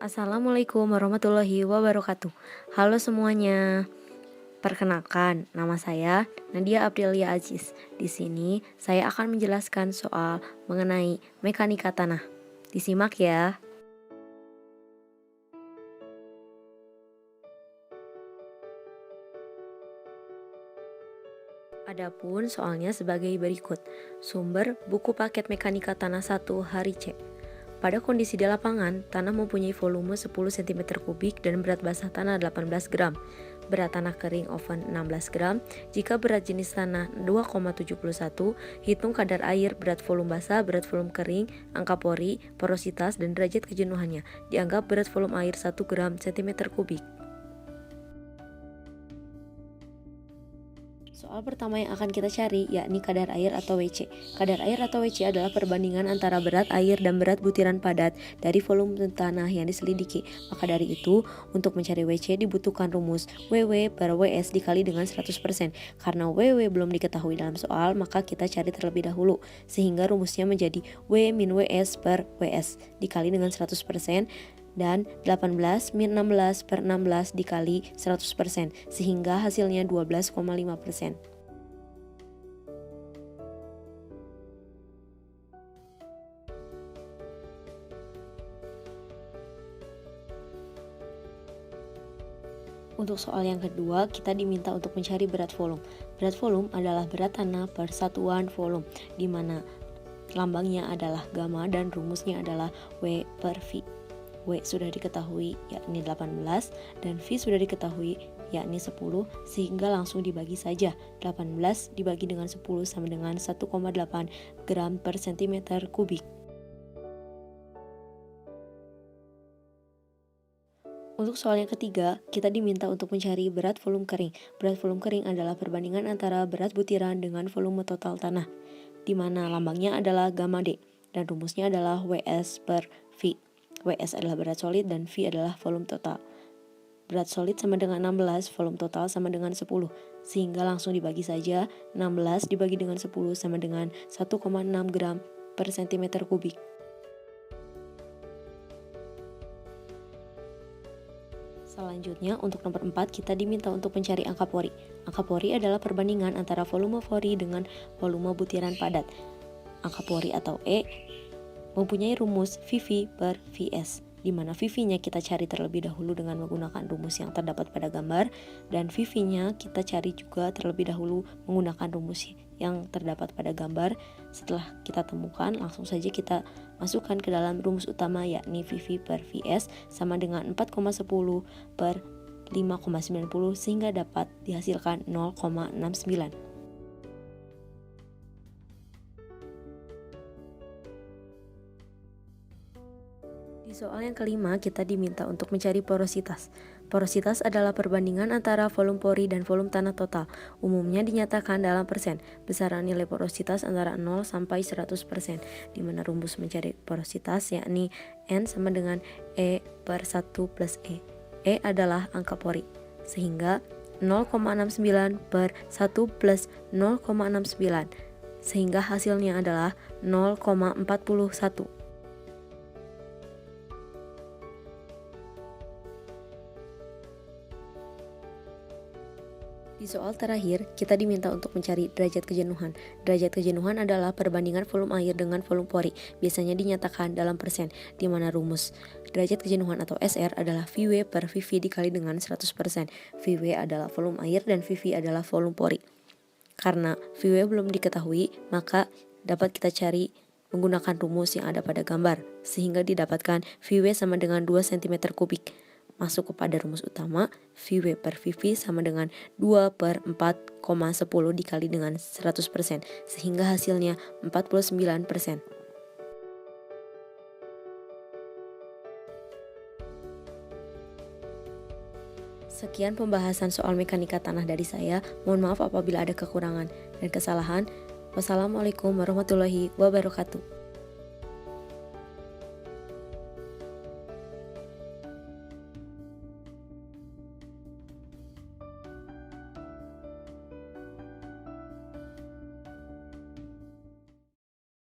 Assalamualaikum warahmatullahi wabarakatuh. Halo semuanya. Perkenalkan, nama saya Nadia Aprilia Aziz. Di sini saya akan menjelaskan soal mengenai mekanika tanah. Disimak ya. Adapun soalnya sebagai berikut. Sumber buku paket mekanika tanah 1 hari C. Pada kondisi di lapangan, tanah mempunyai volume 10 cm kubik dan berat basah tanah 18 gram. Berat tanah kering oven 16 gram. Jika berat jenis tanah 2,71, hitung kadar air, berat volume basah, berat volume kering, angka pori, porositas, dan derajat kejenuhannya. Dianggap berat volume air 1 gram cm kubik. Soal pertama yang akan kita cari yakni kadar air atau WC. Kadar air atau WC adalah perbandingan antara berat air dan berat butiran padat dari volume tanah yang diselidiki. Maka dari itu, untuk mencari WC dibutuhkan rumus WW per WS dikali dengan 100%. Karena WW belum diketahui dalam soal, maka kita cari terlebih dahulu. Sehingga rumusnya menjadi W min WS per WS dikali dengan 100%. Dan 18 min 16 per 16 dikali 100%, sehingga hasilnya 12,5%. Untuk soal yang kedua, kita diminta untuk mencari berat volume. Berat volume adalah berat tanah per satuan volume, di mana lambangnya adalah gamma dan rumusnya adalah W per V. W sudah diketahui yakni 18 dan V sudah diketahui yakni 10, sehingga langsung dibagi saja. 18 dibagi dengan 10 sama dengan 1,8 gram per cm kubik. Untuk soal yang ketiga, kita diminta untuk mencari berat volume kering. Berat volume kering adalah perbandingan antara berat butiran dengan volume total tanah, di mana lambangnya adalah gamma D dan rumusnya adalah WS per V. WS adalah berat solid dan V adalah volume total. Berat solid sama dengan 16, volume total sama dengan 10, sehingga langsung dibagi saja. 16 dibagi dengan 10 sama dengan 1,6 gram per cm kubik. Selanjutnya, untuk nomor 4, kita diminta untuk mencari angka pori. Angka pori adalah perbandingan antara volume pori dengan volume butiran padat. Angka pori atau E mempunyai rumus VV per VS, di mana VV-nya kita cari terlebih dahulu dengan menggunakan rumus yang terdapat pada gambar, dan VV-nya kita cari juga terlebih dahulu menggunakan rumus yang terdapat pada gambar. Setelah kita temukan, langsung saja kita masukkan ke dalam rumus utama yakni VV per VS sama dengan 4,10 per 5,90, sehingga dapat dihasilkan 0,69. Di soal yang kelima, kita diminta untuk mencari porositas. Porositas adalah perbandingan antara volume pori dan volume tanah total. Umumnya dinyatakan dalam persen. Besaran nilai porositas antara 0 sampai 100%, di mana rumus mencari porositas yakni N sama dengan E per 1 plus E. E adalah angka pori, sehingga 0,69 per 1 plus 0,69, sehingga hasilnya adalah 0,41. Di soal terakhir, kita diminta untuk mencari derajat kejenuhan. Derajat kejenuhan adalah perbandingan volume air dengan volume pori, biasanya dinyatakan dalam persen, di mana rumus derajat kejenuhan atau SR adalah VW per VV dikali dengan 100%. VW adalah volume air dan VV adalah volume pori. Karena VW belum diketahui, maka dapat kita cari menggunakan rumus yang ada pada gambar, sehingga didapatkan VW sama dengan 2 cm kubik. Masuk kepada rumus utama, VW per VV sama dengan 2 per 4,10 dikali dengan 100%, sehingga hasilnya 49%. Sekian pembahasan soal mekanika tanah dari saya. Mohon maaf apabila ada kekurangan dan kesalahan. Wassalamualaikum warahmatullahi wabarakatuh.